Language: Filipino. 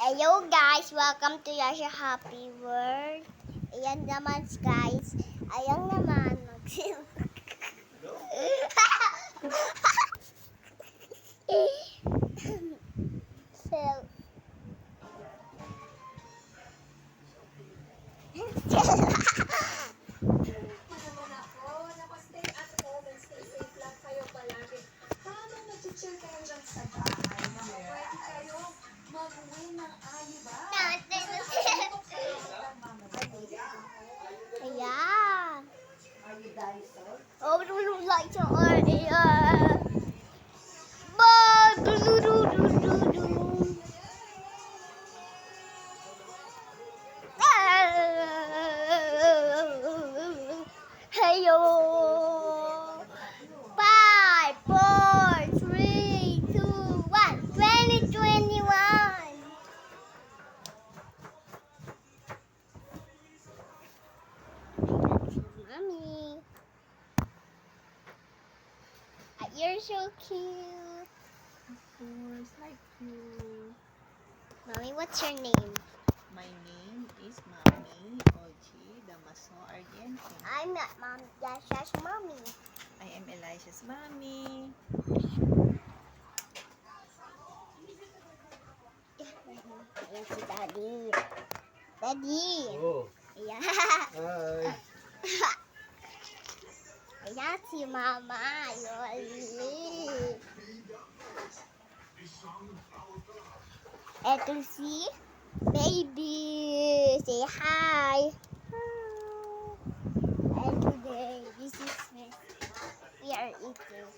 Hello guys, welcome to Yasha Happy World. Ayan naman guys, ayan naman. So, naman ako. Stay at home and stay safe lang kayo palagi. Habang nag-chill kayo dyan sa bahay, pwede kayo mag-uwi ng ayuda. Nakatutok kayo ng mamamaya. ayan. Ayuda ito. Oh, we don't like to But Heyo. 5, 4, 3, 2, 1. 2021. Mommy. You're so cute. Of course, like you. Mommy, what's your name? My name is Mami Oji Damaso Argentine. I'm not Mom. Yasha's mommy. I am Elisha's mommy. Ayan si Daddy. Daddy. Oh, Ayan. hi. Ayan si Mama. Yoli. Eto si Baby. Say hi. And today, this is we are eating.